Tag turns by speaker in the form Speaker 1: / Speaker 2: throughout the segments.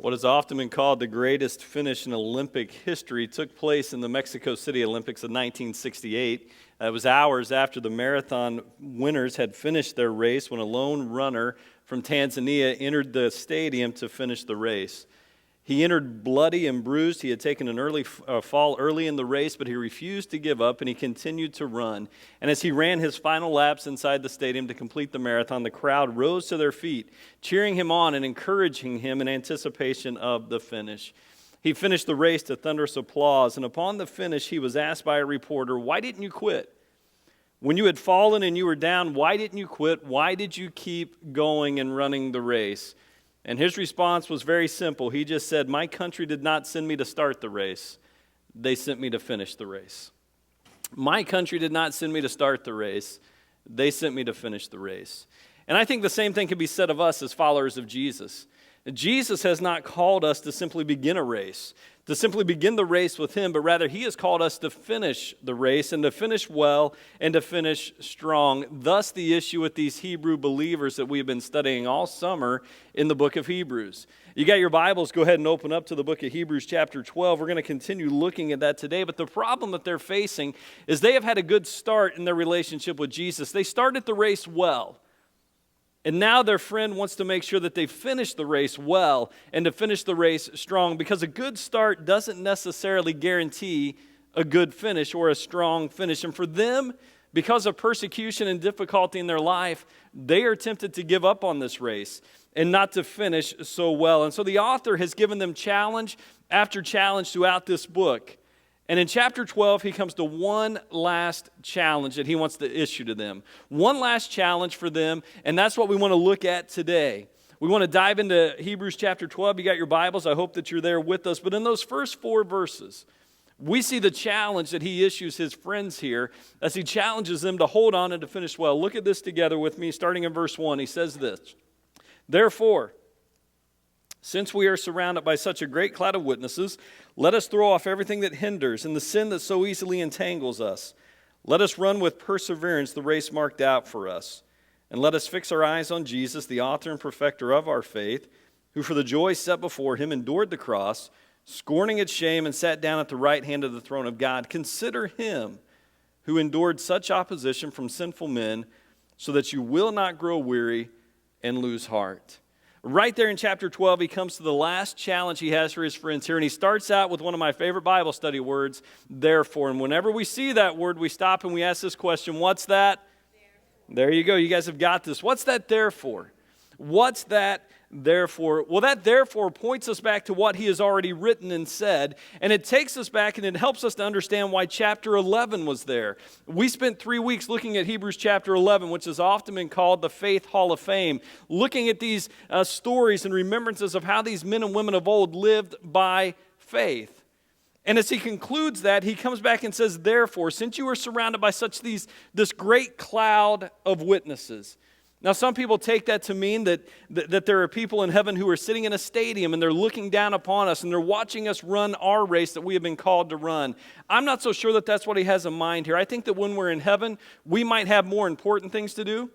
Speaker 1: What has often been called the greatest finish in Olympic history took place in the Mexico City Olympics of 1968. It was hours after the marathon winners had finished their race when a lone runner from Tanzania entered the stadium to finish the race. He entered bloody and bruised. He had taken an early fall early in the race, but he refused to give up, and he continued to run. And as he ran his final laps inside the stadium to complete the marathon, the crowd rose to their feet, cheering him on and encouraging him in anticipation of the finish. He finished the race to thunderous applause, and upon the finish, he was asked by a reporter, "Why didn't you quit? When you had fallen and you were down, why didn't you quit? Why did you keep going and running the race?" And his response was very simple. He just said, "My country did not send me to start the race. They sent me to finish the race." My country did not send me to start the race. They sent me to finish the race. And I think the same thing can be said of us as followers of Jesus. Jesus has not called us to simply begin a race, to simply begin the race with him, but rather he has called us to finish the race and to finish well and to finish strong. Thus the issue with these Hebrew believers that we have been studying all summer in the book of Hebrews. You got your Bibles, go ahead and open up to the book of Hebrews chapter 12. We're going to continue looking at that today, but the problem that they're facing is they have had a good start in their relationship with Jesus. They started the race well. And now their friend wants to make sure that they finish the race well and to finish the race strong, because a good start doesn't necessarily guarantee a good finish or a strong finish. And for them, because of persecution and difficulty in their life, they are tempted to give up on this race and not to finish so well. And so the author has given them challenge after challenge throughout this book. And in chapter 12, he comes to one last challenge that he wants to issue to them. One last challenge for them, and that's what we want to look at today. We want to dive into Hebrews chapter 12. You got your Bibles. I hope that you're there with us. But in those first 4 verses, we see the challenge that he issues his friends here as he challenges them to hold on and to finish well. Look at this together with me, starting in verse 1. He says this, "Therefore, since we are surrounded by such a great cloud of witnesses, let us throw off everything that hinders and the sin that so easily entangles us. Let us run with perseverance the race marked out for us. And let us fix our eyes on Jesus, the author and perfecter of our faith, who for the joy set before him endured the cross, scorning its shame, and sat down at the right hand of the throne of God. Consider him who endured such opposition from sinful men, so that you will not grow weary and lose heart." Right there in chapter 12, he comes to the last challenge he has for his friends here, and he starts out with one of my favorite Bible study words, therefore. And whenever we see that word, we stop and we ask this question, what's that? There you go. You guys have got this. What's that therefore? What's that therefore? Well, that therefore points us back to what he has already written and said, and it takes us back and it helps us to understand why chapter 11 was there. We spent 3 weeks looking at Hebrews chapter 11, which has often been called the Faith Hall of Fame, looking at these stories and remembrances of how these men and women of old lived by faith. And as he concludes that, he comes back and says, therefore, since you are surrounded by this great cloud of witnesses. Now, some people take that to mean that there are people in heaven who are sitting in a stadium and they're looking down upon us and they're watching us run our race that we have been called to run. I'm not so sure that that's what he has in mind here. I think that when we're in heaven, we might have more important things to do,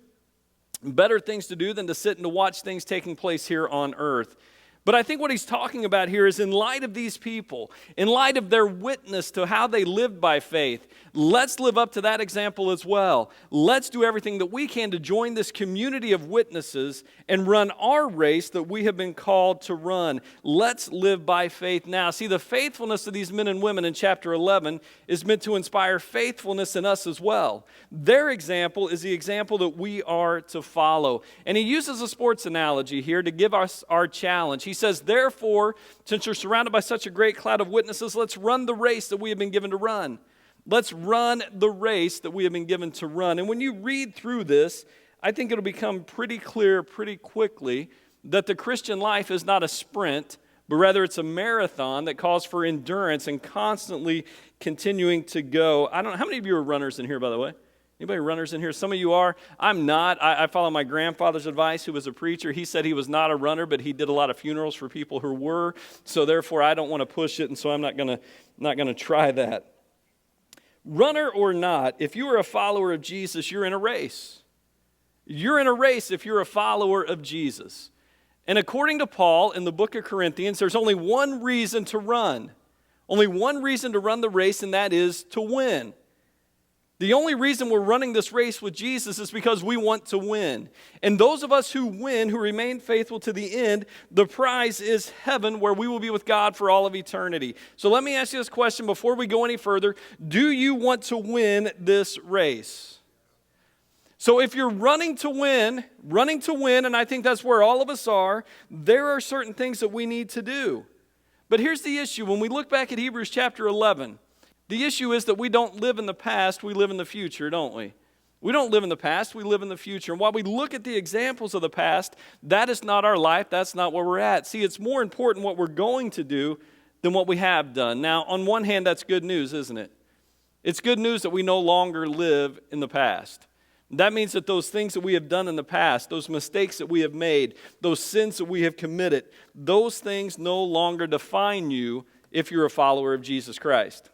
Speaker 1: better things to do than to sit and to watch things taking place here on earth. But I think what he's talking about here is in light of these people, in light of their witness to how they lived by faith, let's live up to that example as well. Let's do everything that we can to join this community of witnesses and run our race that we have been called to run. Let's live by faith now. See, the faithfulness of these men and women in chapter 11 is meant to inspire faithfulness in us as well. Their example is the example that we are to follow. And he uses a sports analogy here to give us our challenge. He says, therefore, since you're surrounded by such a great cloud of witnesses, let's run the race that we have been given to run. Let's run the race that we have been given to run. And when you read through this, I think it'll become pretty clear pretty quickly that the Christian life is not a sprint, but rather it's a marathon that calls for endurance and constantly continuing to go. I don't know, how many of you are runners in here, by the way? Anybody runners in here? Some of you are. I'm not. I follow my grandfather's advice, who was a preacher. He said he was not a runner, but he did a lot of funerals for people who were. So therefore, I don't want to push it, and so I'm not gonna try that. Runner or not, if you are a follower of Jesus, you're in a race. You're in a race if you're a follower of Jesus. And according to Paul in the book of Corinthians, there's only one reason to run. Only one reason to run the race, and that is to win. The only reason we're running this race with Jesus is because we want to win. And those of us who win, who remain faithful to the end, the prize is heaven, where we will be with God for all of eternity. So let me ask you this question before we go any further. Do you want to win this race? So if you're running to win, and I think that's where all of us are, there are certain things that we need to do. But here's the issue. When we look back at Hebrews chapter 11, the issue is that we don't live in the past, we live in the future, don't we? We don't live in the past, we live in the future. And while we look at the examples of the past, that is not our life, that's not where we're at. See, it's more important what we're going to do than what we have done. Now, on one hand, that's good news, isn't it? It's good news that we no longer live in the past. That means that those things that we have done in the past, those mistakes that we have made, those sins that we have committed, those things no longer define you if you're a follower of Jesus Christ.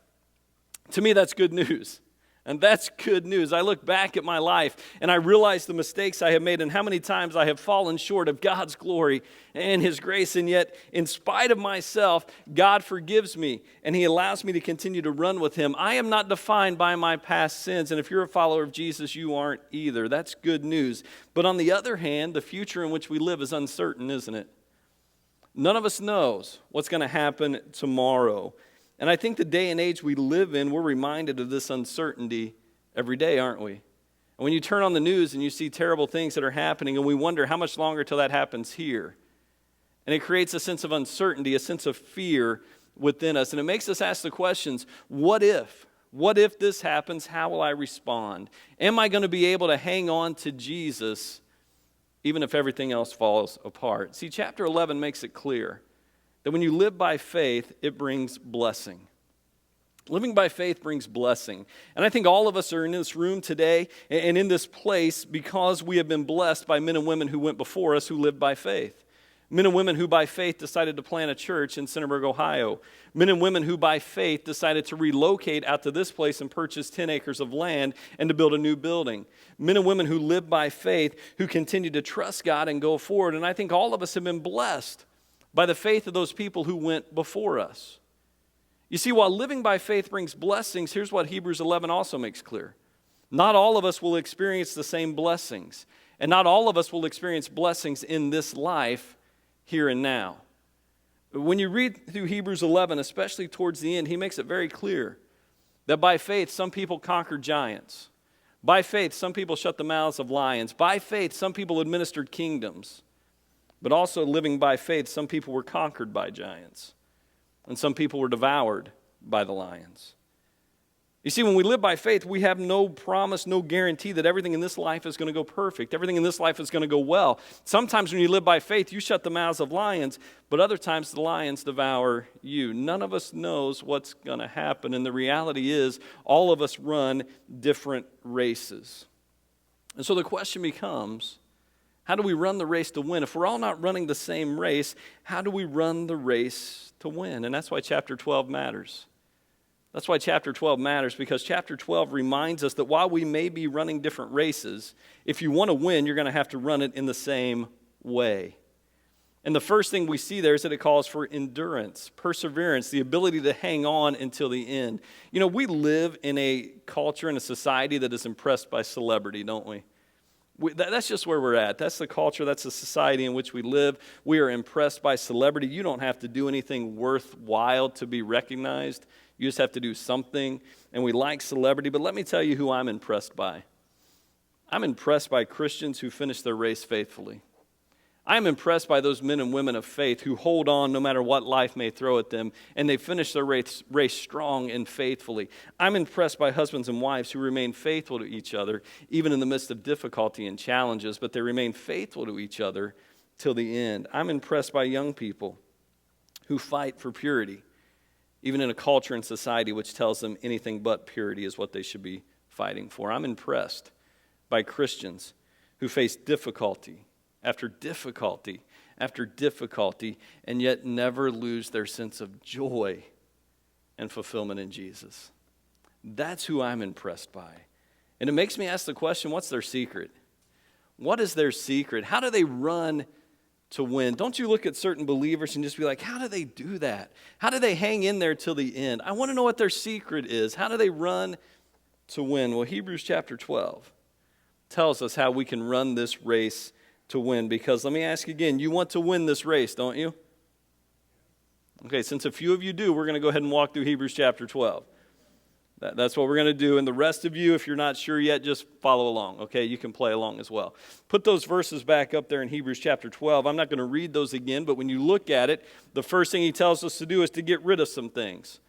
Speaker 1: To me, that's good news. And that's good news. I look back at my life and I realize the mistakes I have made and how many times I have fallen short of God's glory and His grace. And yet, in spite of myself, God forgives me and He allows me to continue to run with Him. I am not defined by my past sins. And if you're a follower of Jesus, you aren't either. That's good news. But on the other hand, the future in which we live is uncertain, isn't it? None of us knows what's going to happen tomorrow. And I think the day and age we live in, we're reminded of this uncertainty every day, aren't we? And when you turn on the news and you see terrible things that are happening, and we wonder how much longer till that happens here. And it creates a sense of uncertainty, a sense of fear within us. And it makes us ask the questions, what if? What if this happens? How will I respond? Am I going to be able to hang on to Jesus even if everything else falls apart? See, chapter 11 makes it clear that when you live by faith, it brings blessing. Living by faith brings blessing. And I think all of us are in this room today and in this place because we have been blessed by men and women who went before us who lived by faith. Men and women who by faith decided to plant a church in Centerburg, Ohio. Men and women who by faith decided to relocate out to this place and purchase 10 acres of land and to build a new building. Men and women who live by faith, who continue to trust God and go forward. And I think all of us have been blessed by the faith of those people who went before us. You see, while living by faith brings blessings, here's what Hebrews 11 also makes clear. Not all of us will experience the same blessings, and not all of us will experience blessings in this life, here and now. When you read through Hebrews 11, especially towards the end, he makes it very clear that by faith, some people conquered giants. By faith, some people shut the mouths of lions. By faith, some people administered kingdoms. But also living by faith, some people were conquered by giants. And some people were devoured by the lions. You see, when we live by faith, we have no promise, no guarantee that everything in this life is going to go perfect. Everything in this life is going to go well. Sometimes when you live by faith, you shut the mouths of lions, but other times the lions devour you. None of us knows what's going to happen. And the reality is, all of us run different races. And so the question becomes, how do we run the race to win? If we're all not running the same race, how do we run the race to win? And that's why chapter 12 matters. That's why chapter 12 matters, because chapter 12 reminds us that while we may be running different races, if you want to win, you're going to have to run it in the same way. And the first thing we see there is that it calls for endurance, perseverance, the ability to hang on until the end. You know, we live in a culture and a society that is impressed by celebrity, don't we? That's just where we're at. That's the culture. That's the society in which we live. We are impressed by celebrity. You don't have to do anything worthwhile to be recognized. You just have to do something. And we like celebrity. But let me tell you who I'm impressed by. I'm impressed by Christians who finish their race faithfully. I'm impressed by those men and women of faith who hold on no matter what life may throw at them, and they finish their race strong and faithfully. I'm impressed by husbands and wives who remain faithful to each other, even in the midst of difficulty and challenges, but they remain faithful to each other till the end. I'm impressed by young people who fight for purity, even in a culture and society which tells them anything but purity is what they should be fighting for. I'm impressed by Christians who face difficulty after difficulty after difficulty, and yet never lose their sense of joy and fulfillment in Jesus. That's who I'm impressed by. And it makes me ask the question, what's their secret? What is their secret? How do they run to win. Don't you look at certain believers and just be like, how do they do that? How do they hang in there till the end? I want to know what their secret is. How do they run to win? Well, Hebrews chapter 12 tells us how we can run this race to win. Because let me ask you again, you want to win this race, don't you? Okay, since a few of you do, we're going to go ahead and walk through Hebrews chapter 12. That's what we're going to do. And the rest of you, if you're not sure yet, just follow along, okay? You can play along as well. Put those verses back up there in Hebrews chapter 12. I'm not going to read those again, but when you look at it, the first thing he tells us to do is to get rid of some things.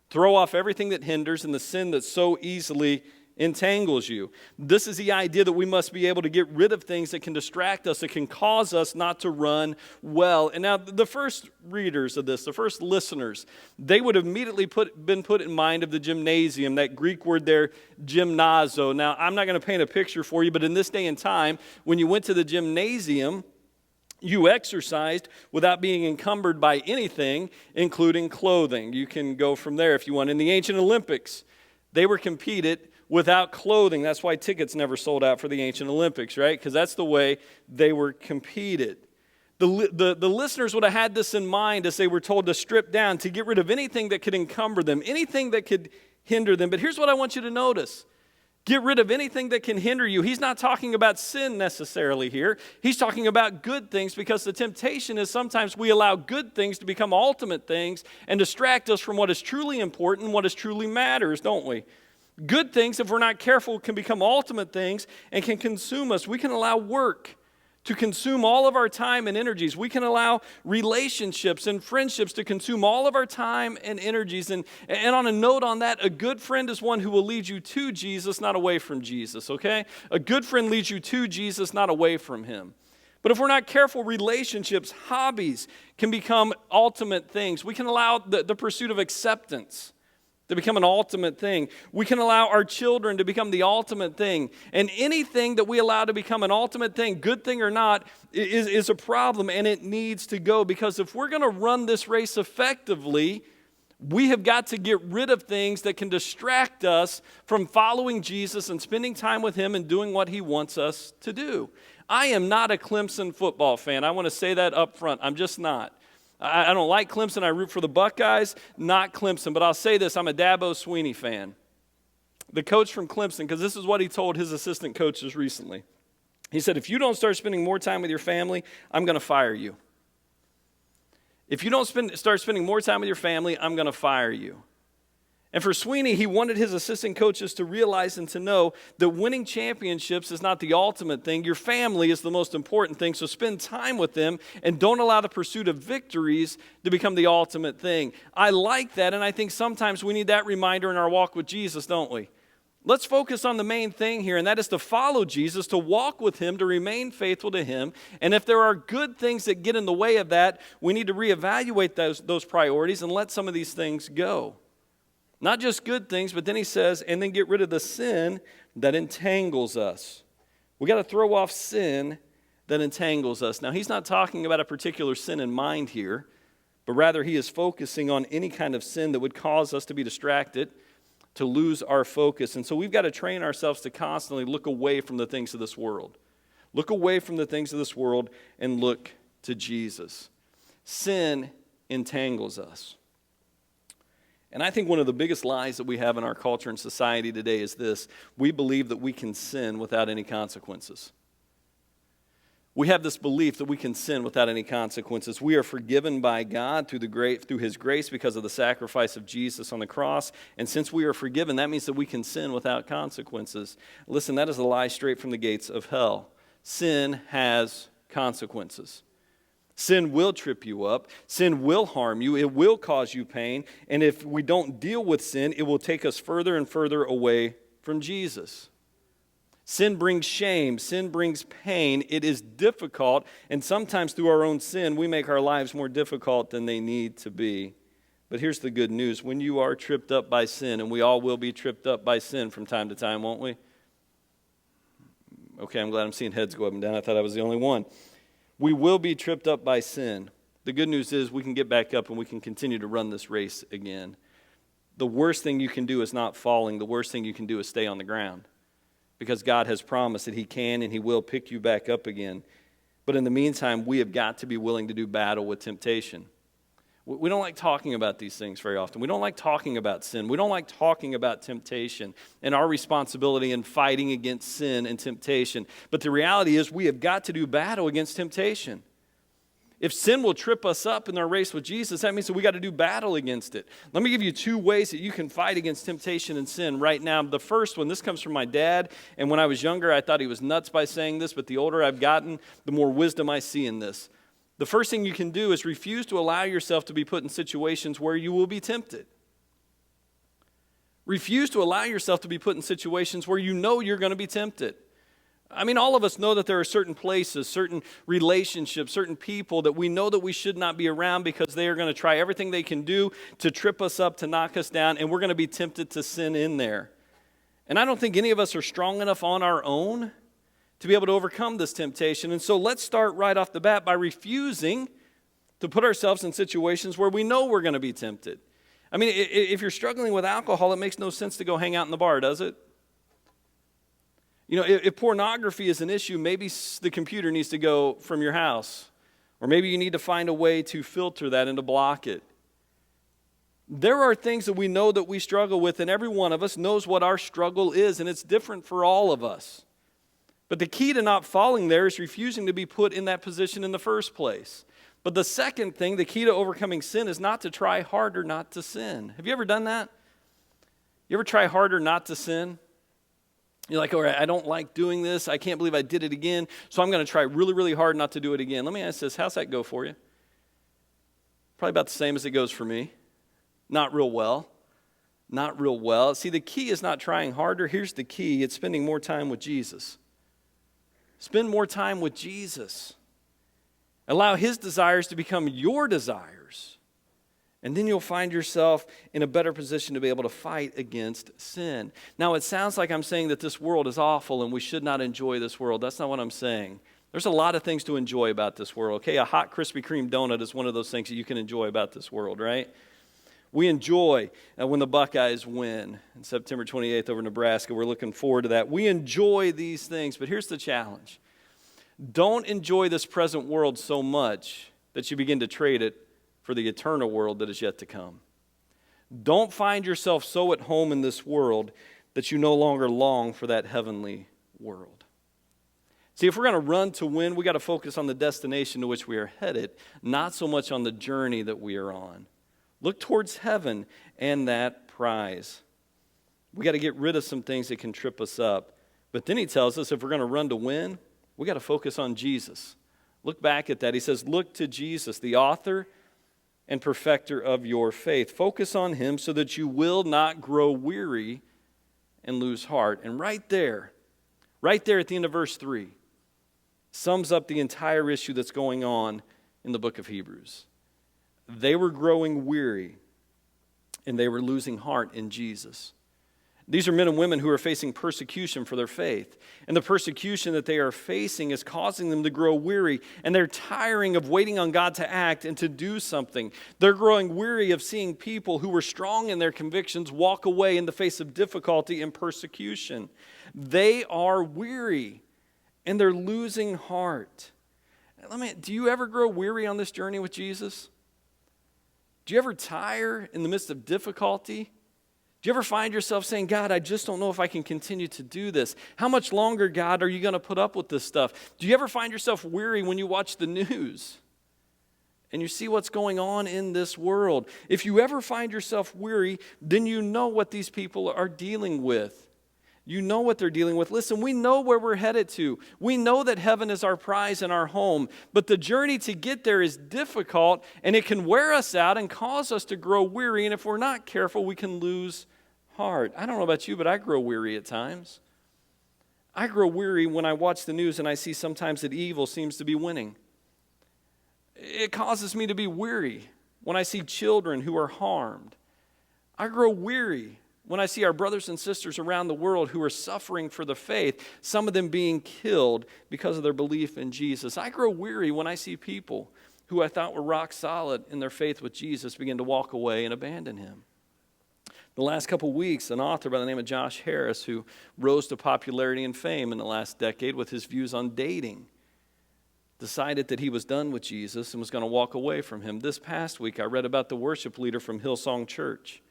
Speaker 1: Throw off everything that hinders and the sin that so easily entangles you. This is the idea that we must be able to get rid of things that can distract us, that can cause us not to run well. And now the first readers of this, the first listeners, they would have immediately been put in mind of the gymnasium, that Greek word there, gymnazo. Now, I'm not going to paint a picture for you, but in this day and time, when you went to the gymnasium, you exercised without being encumbered by anything, including clothing. You can go from there if you want. In the ancient Olympics, they were competed without clothing. That's why tickets never sold out for the ancient Olympics, right? Because that's the way they were competed. The listeners would have had this in mind as they were told to strip down, to get rid of anything that could encumber them, anything that could hinder them. But here's what I want you to notice. Get rid of anything that can hinder you. He's not talking about sin necessarily here. He's talking about good things, because the temptation is sometimes we allow good things to become ultimate things and distract us from what is truly important, what is truly matters, don't we? Good things, if we're not careful, can become ultimate things and can consume us. We can allow work to consume all of our time and energies. We can allow relationships and friendships to consume all of our time and energies. And on a note on that, a good friend is one who will lead you to Jesus, not away from Jesus, okay? A good friend leads you to Jesus, not away from him. But if we're not careful, relationships, hobbies can become ultimate things. We can allow the pursuit of acceptance to become an ultimate thing. We can allow our children to become the ultimate thing. And anything that we allow to become an ultimate thing, good thing or not, is a problem, and it needs to go. Because if we're going to run this race effectively, we have got to get rid of things that can distract us from following Jesus and spending time with him and doing what he wants us to do. I am not a Clemson football fan. I want to say that up front. I'm just not. I don't like Clemson. I root for the Buckeyes, not Clemson. But I'll say this, I'm a Dabo Swinney fan. The coach from Clemson, because this is what he told his assistant coaches recently. He said, if you don't start spending more time with your family, I'm going to fire you. If you don't start spending more time with your family, I'm going to fire you. And for Swinney, he wanted his assistant coaches to realize and to know that winning championships is not the ultimate thing. Your family is the most important thing, so spend time with them and don't allow the pursuit of victories to become the ultimate thing. I like that, and I think sometimes we need that reminder in our walk with Jesus, don't we? Let's focus on the main thing here, and that is to follow Jesus, to walk with him, to remain faithful to him. And if there are good things that get in the way of that, we need to reevaluate those priorities and let some of these things go. Not just good things, but then he says, and then get rid of the sin that entangles us. We got to throw off sin that entangles us. Now, he's not talking about a particular sin in mind here, but rather he is focusing on any kind of sin that would cause us to be distracted, to lose our focus. And so we've got to train ourselves to constantly look away from the things of this world. Look away from the things of this world and look to Jesus. Sin entangles us. And I think one of the biggest lies that we have in our culture and society today is this. We believe that we can sin without any consequences. We have this belief that we can sin without any consequences. We are forgiven by God through his grace because of the sacrifice of Jesus on the cross. And since we are forgiven, that means that we can sin without consequences. Listen, that is a lie straight from the gates of hell. Sin has consequences. Sin will trip you up. Sin will harm you. It will cause you pain. And if we don't deal with sin, it will take us further and further away from Jesus. Sin brings shame. Sin brings pain. It is difficult. And sometimes through our own sin, we make our lives more difficult than they need to be. But here's the good news. When you are tripped up by sin, and we all will be tripped up by sin from time to time, won't we? Okay, I'm glad I'm seeing heads go up and down. I thought I was the only one. We will be tripped up by sin. The good news is we can get back up and we can continue to run this race again. The worst thing you can do is not falling. The worst thing you can do is stay on the ground. Because God has promised that he can and he will pick you back up again. But in the meantime, we have got to be willing to do battle with temptation. We don't like talking about these things very often. We don't like talking about sin. We don't like talking about temptation and our responsibility in fighting against sin and temptation. But the reality is we have got to do battle against temptation. If sin will trip us up in our race with Jesus, that means that we got to do battle against it. Let me give you 2 ways that you can fight against temptation and sin right now. The first one, this comes from my dad, and when I was younger, I thought he was nuts by saying this, but the older I've gotten, the more wisdom I see in this. The first thing you can do is refuse to allow yourself to be put in situations where you will be tempted. Refuse to allow yourself to be put in situations where you know you're going to be tempted. I mean, all of us know that there are certain places, certain relationships, certain people that we know that we should not be around because they are going to try everything they can do to trip us up, to knock us down, and we're going to be tempted to sin in there. And I don't think any of us are strong enough on our own to be able to overcome this temptation. And so let's start right off the bat by refusing to put ourselves in situations where we know we're going to be tempted. I mean, if you're struggling with alcohol, it makes no sense to go hang out in the bar, does it? You know, if pornography is an issue, maybe the computer needs to go from your house. Or maybe you need to find a way to filter that and to block it. There are things that we know that we struggle with, and every one of us knows what our struggle is, and it's different for all of us. But the key to not falling there is refusing to be put in that position in the first place. But the second thing, the key to overcoming sin, is not to try harder not to sin. Have you ever done that? You ever try harder not to sin? You're like, all right, I don't like doing this. I can't believe I did it again, so I'm going to try really, really hard not to do it again. Let me ask this, how's that go for you? Probably about the same as it goes for me. Not real well. Not real well. See, the key is not trying harder. Here's the key. It's spending more time with Jesus. Spend more time with Jesus. Allow His desires to become your desires. And then you'll find yourself in a better position to be able to fight against sin. Now, it sounds like I'm saying that this world is awful and we should not enjoy this world. That's not what I'm saying. There's a lot of things to enjoy about this world. Okay, a hot Krispy Kreme donut is one of those things that you can enjoy about this world, right? We enjoy when the Buckeyes win on September 28th over Nebraska. We're looking forward to that. We enjoy these things, but here's the challenge. Don't enjoy this present world so much that you begin to trade it for the eternal world that is yet to come. Don't find yourself so at home in this world that you no longer long for that heavenly world. See, if we're going to run to win, we got to focus on the destination to which we are headed, not so much on the journey that we are on. Look towards heaven and that prize. We got to get rid of some things that can trip us up. But then he tells us if we're going to run to win, we got to focus on Jesus. Look back at that. He says, look to Jesus, the author and perfecter of your faith. Focus on Him so that you will not grow weary and lose heart. And right there at the end of verse 3, sums up the entire issue that's going on in the book of Hebrews. They were growing weary, and they were losing heart in Jesus. These are men and women who are facing persecution for their faith. And the persecution that they are facing is causing them to grow weary, and they're tiring of waiting on God to act and to do something. They're growing weary of seeing people who were strong in their convictions walk away in the face of difficulty and persecution. They are weary, and they're losing heart. Do you ever grow weary on this journey with Jesus? Do you ever tire in the midst of difficulty? Do you ever find yourself saying, God, I just don't know if I can continue to do this? How much longer, God, are you going to put up with this stuff? Do you ever find yourself weary when you watch the news and you see what's going on in this world? If you ever find yourself weary, then you know what these people are dealing with. You know what they're dealing with. Listen, we know where we're headed to. We know that heaven is our prize and our home. But the journey to get there is difficult, and it can wear us out and cause us to grow weary. And if we're not careful, we can lose heart. I don't know about you, but I grow weary at times. I grow weary when I watch the news and I see sometimes that evil seems to be winning. It causes me to be weary when I see children who are harmed. I grow weary when I see our brothers and sisters around the world who are suffering for the faith, some of them being killed because of their belief in Jesus. I grow weary when I see people who I thought were rock solid in their faith with Jesus begin to walk away and abandon Him. The last couple weeks, an author by the name of Josh Harris, who rose to popularity and fame in the last decade with his views on dating, decided that he was done with Jesus and was going to walk away from him. This past week, I read about the worship leader from Hillsong Church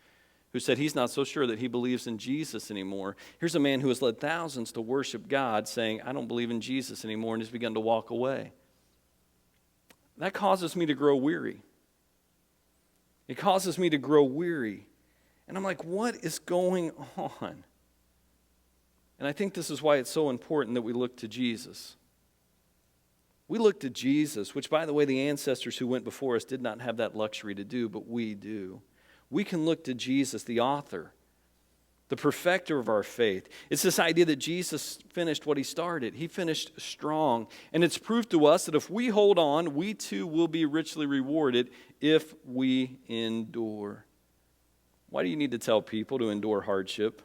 Speaker 1: who said he's not so sure that he believes in Jesus anymore. Here's a man who has led thousands to worship God saying, I don't believe in Jesus anymore, and has begun to walk away. That causes me to grow weary. It causes me to grow weary. And I'm like, what is going on? And I think this is why it's so important that we look to Jesus. We look to Jesus, which, by the way, the ancestors who went before us did not have that luxury to do, but we do. We can look to Jesus, the author, the perfecter of our faith. It's this idea that Jesus finished what he started. He finished strong. And it's proof to us that if we hold on, we too will be richly rewarded if we endure. Why do you need to tell people to endure hardship?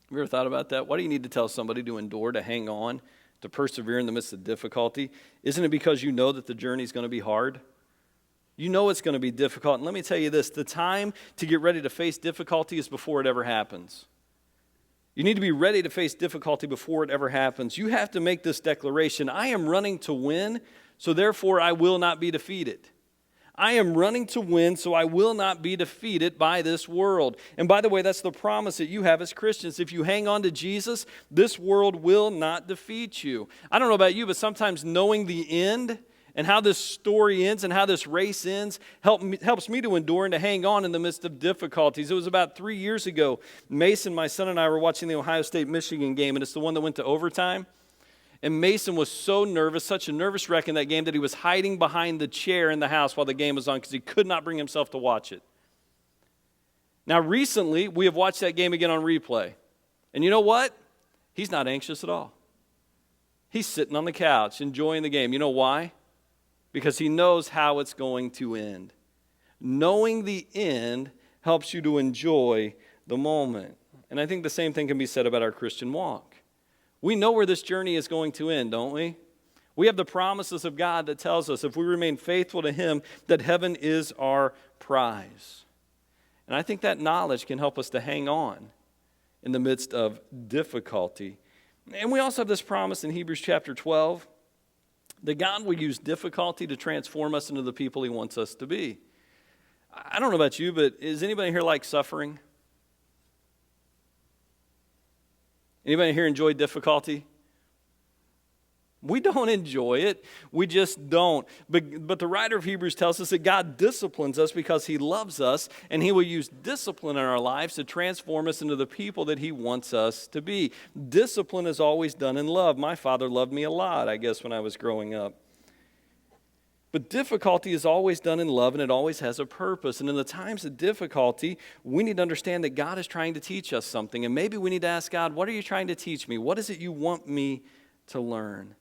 Speaker 1: Have you ever thought about that? Why do you need to tell somebody to endure, to hang on, to persevere in the midst of difficulty? Isn't it because you know that the journey is going to be hard? You know it's going to be difficult. And let me tell you this, the time to get ready to face difficulty is before it ever happens. You need to be ready to face difficulty before it ever happens. You have to make this declaration, I am running to win, so therefore I will not be defeated. I am running to win, so I will not be defeated by this world. And by the way, that's the promise that you have as Christians. If you hang on to Jesus, this world will not defeat you. I don't know about you, but sometimes knowing the end and how this story ends and how this race ends helps me to endure and to hang on in the midst of difficulties. It was about 3 years ago. Mason, my son, and I were watching the Ohio State-Michigan game, and it's the one that went to overtime. And Mason was so nervous, such a nervous wreck in that game, that he was hiding behind the chair in the house while the game was on because he could not bring himself to watch it. Now, recently, we have watched that game again on replay. And you know what? He's not anxious at all. He's sitting on the couch enjoying the game. You know why? Because he knows how it's going to end. Knowing the end helps you to enjoy the moment. And I think the same thing can be said about our Christian walk. We know where this journey is going to end, don't we? We have the promises of God that tells us if we remain faithful to him, that heaven is our prize. And I think that knowledge can help us to hang on in the midst of difficulty. And we also have this promise in Hebrews chapter 12 that God will use difficulty to transform us into the people he wants us to be. I don't know about you, but is anybody here like suffering? Anybody here enjoy difficulty? We don't enjoy it. We just don't. But the writer of Hebrews tells us that God disciplines us because he loves us, and he will use discipline in our lives to transform us into the people that he wants us to be. Discipline is always done in love. My father loved me a lot, I guess, when I was growing up. But difficulty is always done in love, and it always has a purpose. And in the times of difficulty, we need to understand that God is trying to teach us something. And maybe we need to ask God, what are you trying to teach me? What is it you want me to learn?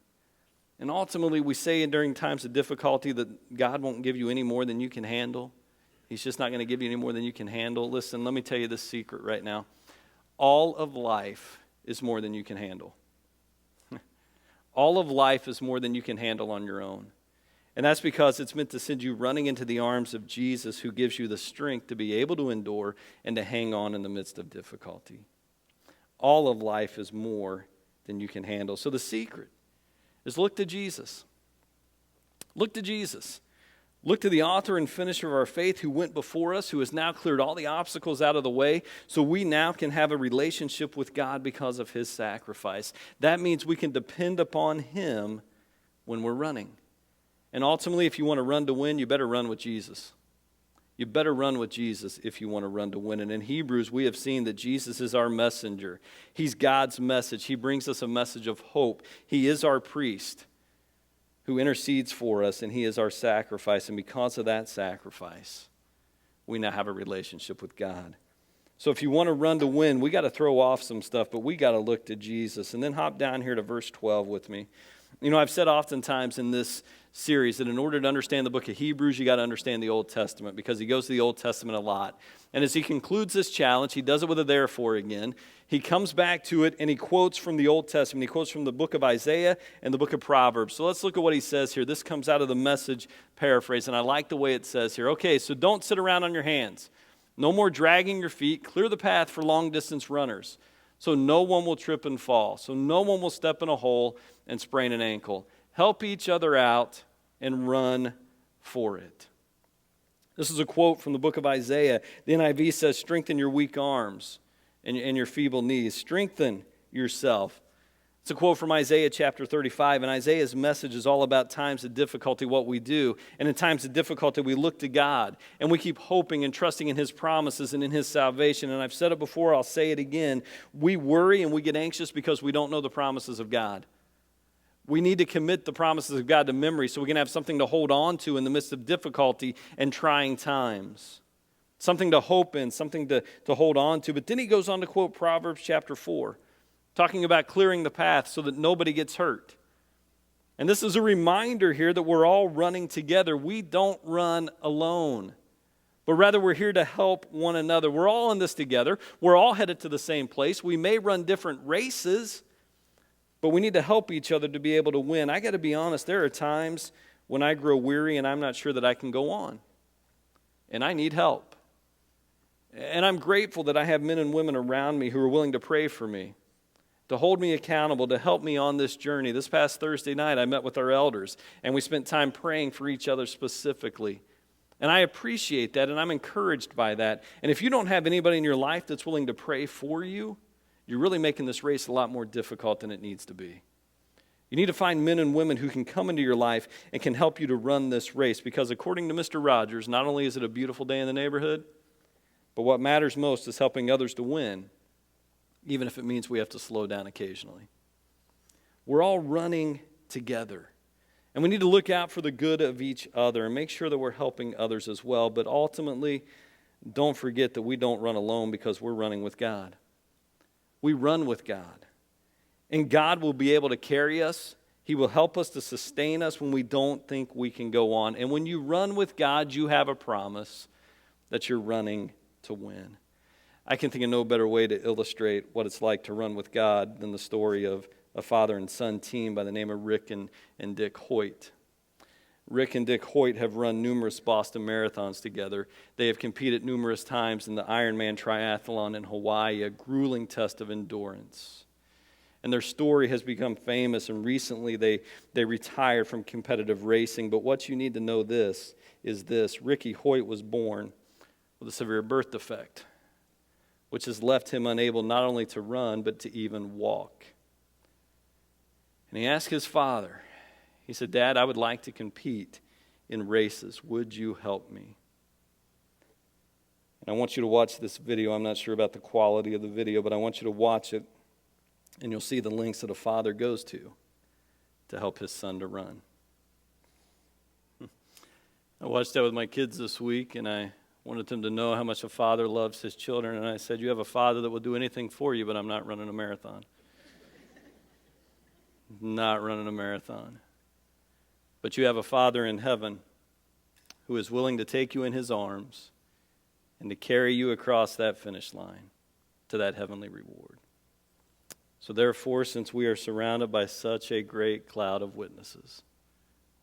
Speaker 1: And ultimately, we say during times of difficulty that God won't give you any more than you can handle. He's just not going to give you any more than you can handle. Listen, let me tell you this secret right now. All of life is more than you can handle. All of life is more than you can handle on your own. And that's because it's meant to send you running into the arms of Jesus, who gives you the strength to be able to endure and to hang on in the midst of difficulty. All of life is more than you can handle. So the secret is look to Jesus. Look to Jesus. Look to the author and finisher of our faith, who went before us, who has now cleared all the obstacles out of the way, so we now can have a relationship with God because of his sacrifice. That means we can depend upon him when we're running. And ultimately, if you want to run to win, you better run with Jesus. You better run with Jesus if you want to run to win. And in Hebrews, we have seen that Jesus is our messenger. He's God's message. He brings us a message of hope. He is our priest who intercedes for us, and he is our sacrifice. And because of that sacrifice, we now have a relationship with God. So if you want to run to win, we got to throw off some stuff, but we got to look to Jesus. And then hop down here to verse 12 with me. You know, I've said oftentimes in this series that in order to understand the book of Hebrews, you got to understand the Old Testament, because he goes to the Old Testament a lot. And as he concludes this challenge, he does it with a therefore again. He comes back to it and he quotes from the Old Testament. He quotes from the book of Isaiah and the book of Proverbs. So let's look at what he says here. This comes out of the Message paraphrase, and I like the way it says here. Okay, so don't sit around on your hands. No more dragging your feet. Clear the path for long-distance runners, so no one will trip and fall, so no one will step in a hole and sprain an ankle. help each other out, and run for it. This is a quote from the book of Isaiah. The NIV says, strengthen your weak arms and your feeble knees. Strengthen yourself. It's a quote from Isaiah chapter 35, and Isaiah's message is all about times of difficulty, what we do. And in times of difficulty, we look to God, and we keep hoping and trusting in His promises and in His salvation. And I've said it before, I'll say it again. We worry and we get anxious because we don't know the promises of God. We need to commit the promises of God to memory so we can have something to hold on to in the midst of difficulty and trying times. Something to hope in, something to hold on to. But then he goes on to quote Proverbs chapter 4. Talking about clearing the path so that nobody gets hurt. And this is a reminder here that we're all running together. We don't run alone, but rather we're here to help one another. We're all in this together. We're all headed to the same place. We may run different races, but we need to help each other to be able to win. I got to be honest, there are times when I grow weary and I'm not sure that I can go on. And I need help. And I'm grateful that I have men and women around me who are willing to pray for me, to hold me accountable, to help me on this journey. This past Thursday night, I met with our elders, and we spent time praying for each other specifically. And I appreciate that, and I'm encouraged by that. And if you don't have anybody in your life that's willing to pray for you, you're really making this race a lot more difficult than it needs to be. You need to find men and women who can come into your life and can help you to run this race, because according to Mr. Rogers, not only is it a beautiful day in the neighborhood, but what matters most is helping others to win, even if it means we have to slow down occasionally. We're all running together. And we need to look out for the good of each other and make sure that we're helping others as well. But ultimately, don't forget that we don't run alone, because we're running with God. We run with God. And God will be able to carry us. He will help us to sustain us when we don't think we can go on. And when you run with God, you have a promise that you're running to win. I can think of no better way to illustrate what it's like to run with God than the story of a father and son team by the name of Rick and Dick Hoyt. Rick and Dick Hoyt have run numerous Boston marathons together. They have competed numerous times in the Ironman triathlon in Hawaii, a grueling test of endurance. And their story has become famous, and recently they retired from competitive racing. But what you need to know is this. Ricky Hoyt was born with a severe birth defect, which has left him unable not only to run, but to even walk. And he asked his father, he said, Dad, I would like to compete in races. Would you help me? And I want you to watch this video. I'm not sure about the quality of the video, but I want you to watch it, and you'll see the lengths that a father goes to help his son to run. I watched that with my kids this week, and I wanted them to know how much a father loves his children. And I said, you have a father that will do anything for you, but I'm not running a marathon. Not running a marathon. But you have a Father in heaven who is willing to take you in His arms and to carry you across that finish line to that heavenly reward. So therefore, since we are surrounded by such a great cloud of witnesses,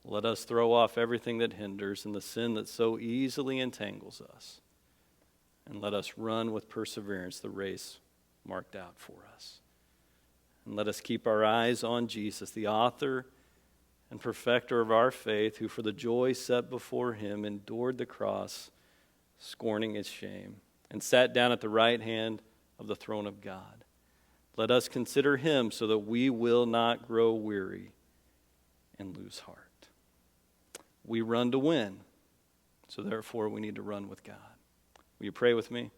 Speaker 1: let us throw off everything that hinders and the sin that so easily entangles us, and let us run with perseverance the race marked out for us. And let us keep our eyes on Jesus, the author and perfecter of our faith, who for the joy set before Him endured the cross, scorning its shame, and sat down at the right hand of the throne of God. Let us consider Him so that we will not grow weary and lose heart. We run to win, so therefore we need to run with God. Will you pray with me?